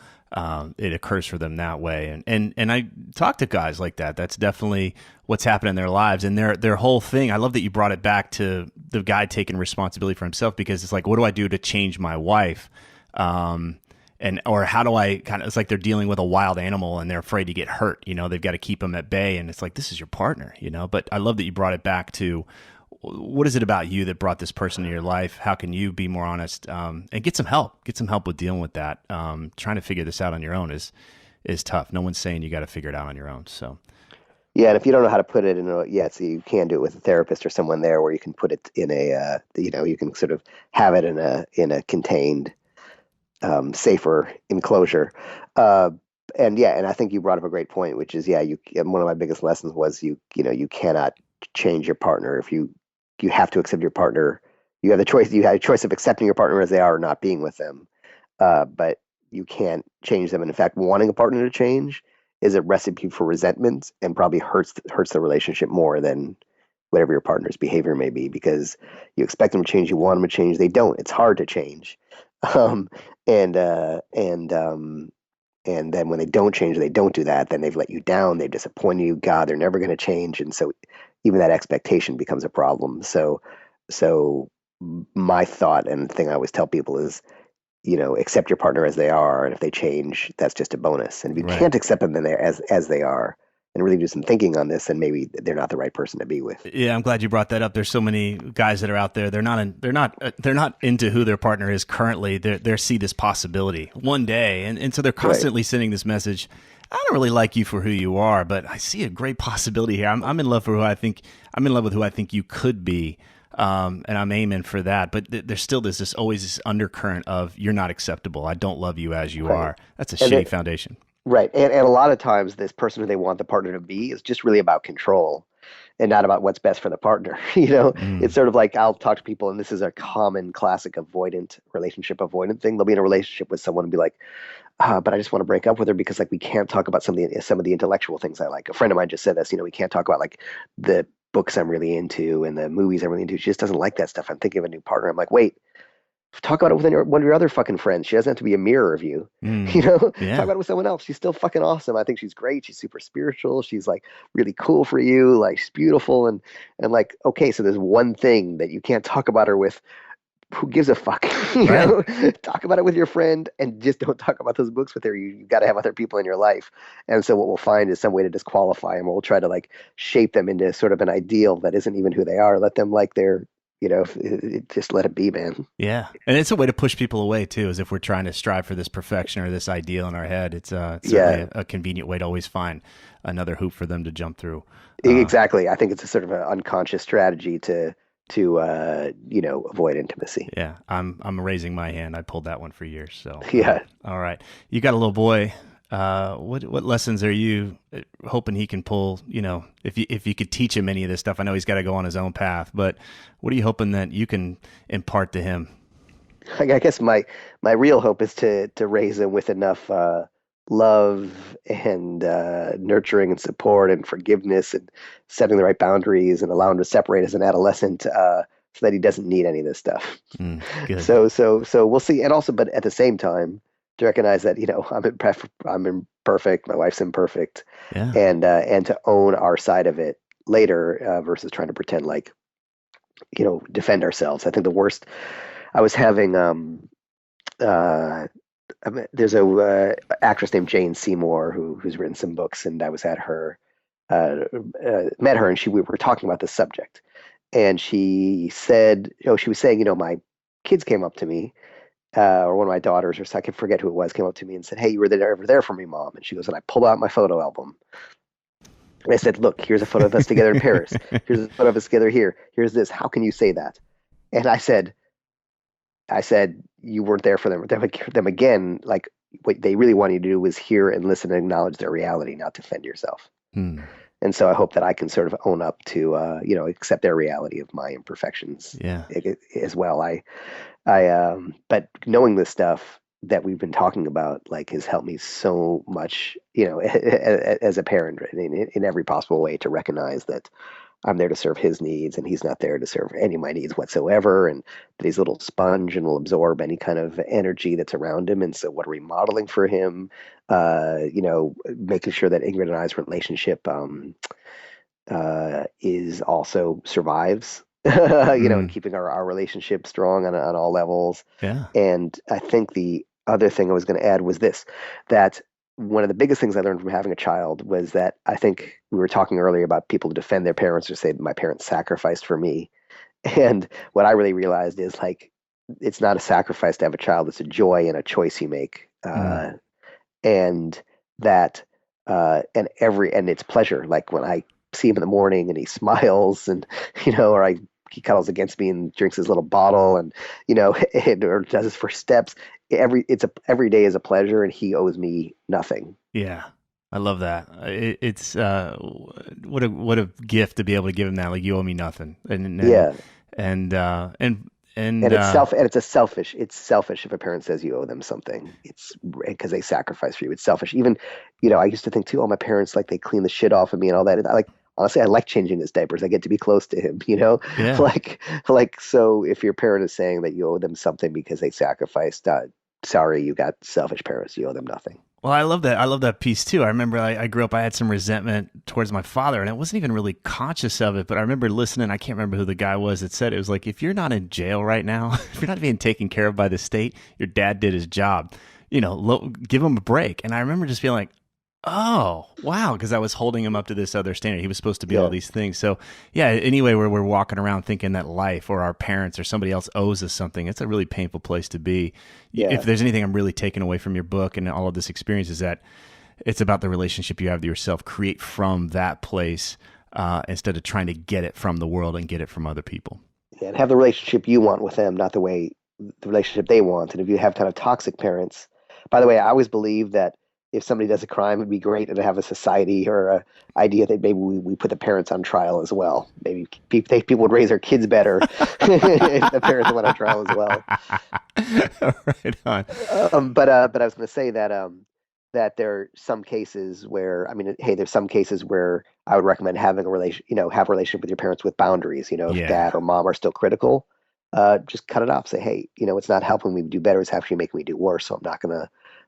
It occurs for them that way, and I talk to guys like that. That's definitely what's happened in their lives, and their whole thing. I love that you brought it back to the guy taking responsibility for himself, because it's like, what do I do to change my wife? Or how do I it's like they're dealing with a wild animal and they're afraid to get hurt. They've got to keep them at bay, and it's like, this is your partner. But I love that you brought it back to, what is it about you that brought this person into your life? How can you be more honest, and get some help? Get some help with dealing with that. Trying to figure this out on your own is tough. No one's saying you got to figure it out on your own. So Yeah, and if you don't know how to put it so you can do it with a therapist or someone there where you can put it in you can sort of have it in a contained, safer enclosure. And I think you brought up a great point, which is, one of my biggest lessons was you cannot change your partner. If you have to accept your partner, you have a choice of accepting your partner as they are or not being with them. But you can't change them. And in fact, wanting a partner to change is a recipe for resentment and probably hurts the relationship more than whatever your partner's behavior may be, because you expect them to change, you want them to change, they don't. It's hard to change. Um, and then when they don't change, they don't do that, then they've let you down, they've disappointed you. God, they're never going to change. And so even that expectation becomes a problem. So my thought and the thing I always tell people is, accept your partner as they are. And if they change, that's just a bonus. And if you right. can't accept them as they are and really do some thinking on this, then maybe they're not the right person to be with. Yeah, I'm glad you brought that up. There's so many guys that are out there. They're not into who their partner is currently. They see this possibility one day, and so they're constantly sending this message. I don't really like you for who you are, but I see a great possibility here. I'm in love for who I think. I'm in love with who I think you could be, and I'm aiming for that. But there's still always this undercurrent of, you're not acceptable. I don't love you as you are. That's a shitty foundation. Right. And a lot of times this person who they want the partner to be is just really about control and not about what's best for the partner. It's sort of like, I'll talk to people, and this is a common classic relationship avoidant thing. They'll be in a relationship with someone and be like, but I just want to break up with her because we can't talk about some of the intellectual things I like. A friend of mine just said this, we can't talk about like the books I'm really into and the movies I'm really into. She just doesn't like that stuff. I'm thinking of a new partner. I'm like, wait, talk about it with one of your other fucking friends. She doesn't have to be a mirror of you. Yeah. Talk about it with someone else. She's still fucking awesome. I think she's great. She's super spiritual. She's like really cool for you. Like, she's beautiful. And like, okay, so there's one thing that you can't talk about her with. Who gives a fuck? Talk about it with your friend, and just don't talk about those books with her. You got to have other people in your life. And so what we'll find is some way to disqualify them. We'll try to like shape them into sort of an ideal that isn't even who they are. Let them like their just let it be, man. Yeah. And it's a way to push people away too, as if we're trying to strive for this perfection or this ideal in our head. It's certainly a convenient way to always find another hoop for them to jump through. Exactly. I think it's a sort of an unconscious strategy to avoid intimacy. Yeah. I'm raising my hand. I pulled that one for years. So Yeah. All right. You got a little boy. What lessons are you hoping he can pull? If you could teach him any of this stuff, I know he's got to go on his own path, but what are you hoping that you can impart to him? I guess my real hope is to raise him with enough love and nurturing and support and forgiveness and setting the right boundaries and allow him to separate as an adolescent, so that he doesn't need any of this stuff. Good. So we'll see. And also, but at the same time, to recognize that I'm imperfect, my wife's imperfect, and to own our side of it later, versus trying to pretend like defend ourselves. I think the worst. I was having there's a actress named Jane Seymour who's written some books, and I was at her met her, and we were talking about this subject, and she said, she was saying, my kids came up to me. Or one of my daughters, or I can forget who it was, came up to me and said, "Hey, you were ever there for me, Mom?" And she goes, and I pulled out my photo album. And I said, "Look, here's a photo of us together in Paris. Here's a photo of us together here. Here's this. How can you say that?" And I said, "You weren't there for them again. Like, what they really want you to do was hear and listen and acknowledge their reality, not defend yourself." And so I hope that I can sort of own up to, accept their reality of my imperfections Yeah. as well. But knowing this stuff that we've been talking about, like, has helped me so much, as a parent in every possible way, to recognize that I'm there to serve his needs and he's not there to serve any of my needs whatsoever. And that he's a little sponge and will absorb any kind of energy that's around him. And so what are we modeling for him? Making sure that Ingrid and I's relationship is also survives, and keeping our relationship strong on all levels. Yeah. And I think the other thing I was going to add was this, that one of the biggest things I learned from having a child was that I think we were talking earlier about people who defend their parents or say my parents sacrificed for me. And what I really realized is, like, it's not a sacrifice to have a child. It's a joy and a choice you make. And that, and it's pleasure. Like when I see him in the morning and he smiles and, or he cuddles against me and drinks his little bottle and, or does his first steps. Every day is a pleasure, and he owes me nothing. Yeah. I love that. It's what a gift to be able to give him that. Like, you owe me nothing. And it's selfish if a parent says you owe them something. It's because they sacrifice for you. It's selfish. Even, I used to think too, my parents, like, they clean the shit off of me and all that. Honestly, I like changing his diapers. I get to be close to him, Yeah. So if your parent is saying that you owe them something because they sacrificed, sorry, you got selfish parents. You owe them nothing. Well, I love that. I love that piece too. I remember I grew up, I had some resentment towards my father, and I wasn't even really conscious of it, but I remember listening. I can't remember who the guy was that said it. It was like, if you're not in jail right now, if you're not being taken care of by the state, your dad did his job, give him a break. And I remember just feeling like, oh, wow, because I was holding him up to this other standard. He was supposed to be all these things. So, yeah, anyway, where we're walking around thinking that life or our parents or somebody else owes us something, it's a really painful place to be. Yeah. If there's anything I'm really taking away from your book and all of this experience, is that it's about the relationship you have to yourself. Create from that place instead of trying to get it from the world and get it from other people. Yeah, and have the relationship you want with them, not the relationship they want. And if you have kind of toxic parents, by the way, I always believe that if somebody does a crime, it'd be great to have a society or a idea that maybe we put the parents on trial as well. Maybe people would raise their kids better if the parents went on trial as well. Right on. But I was going to say that there are some cases where, there's some cases where I would recommend having have a relationship with your parents with boundaries. If dad or mom are still critical, just cut it off. Say, hey, it's not helping me do better. It's actually making me do worse. So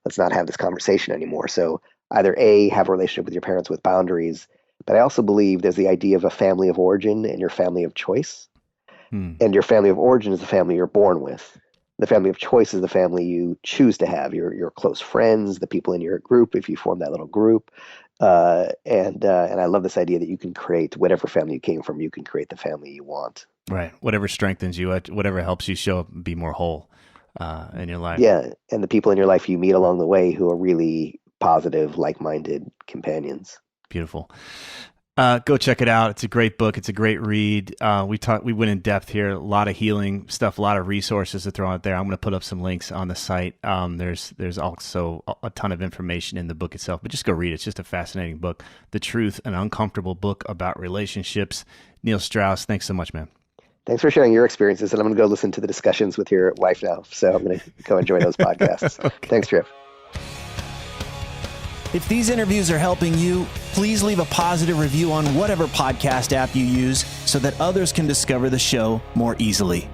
let's not have this conversation anymore. So either have a relationship with your parents with boundaries, but I also believe there's the idea of a family of origin and your family of choice. And your family of origin is the family you're born with. The family of choice is the family you choose to have, your close friends, the people in your group, if you form that little group. And I love this idea that you can create whatever family you came from, you can create the family you want. Right. Whatever strengthens you, whatever helps you show up and be more whole in your life. Yeah. And the people in your life you meet along the way who are really positive, like-minded companions. Beautiful. Go check it out. It's a great book. It's a great read. We went in depth here, a lot of healing stuff, a lot of resources to throw out there. I'm going to put up some links on the site. There's also a ton of information in the book itself, but just go read it. It's just a fascinating book. The Truth, an uncomfortable book about relationships. Neil Strauss, thanks so much, man. Thanks for sharing your experiences, and I'm going to go listen to the discussions with your wife now. So I'm going to go enjoy those podcasts. Okay. Thanks, Tripp. If these interviews are helping you, please leave a positive review on whatever podcast app you use so that others can discover the show more easily.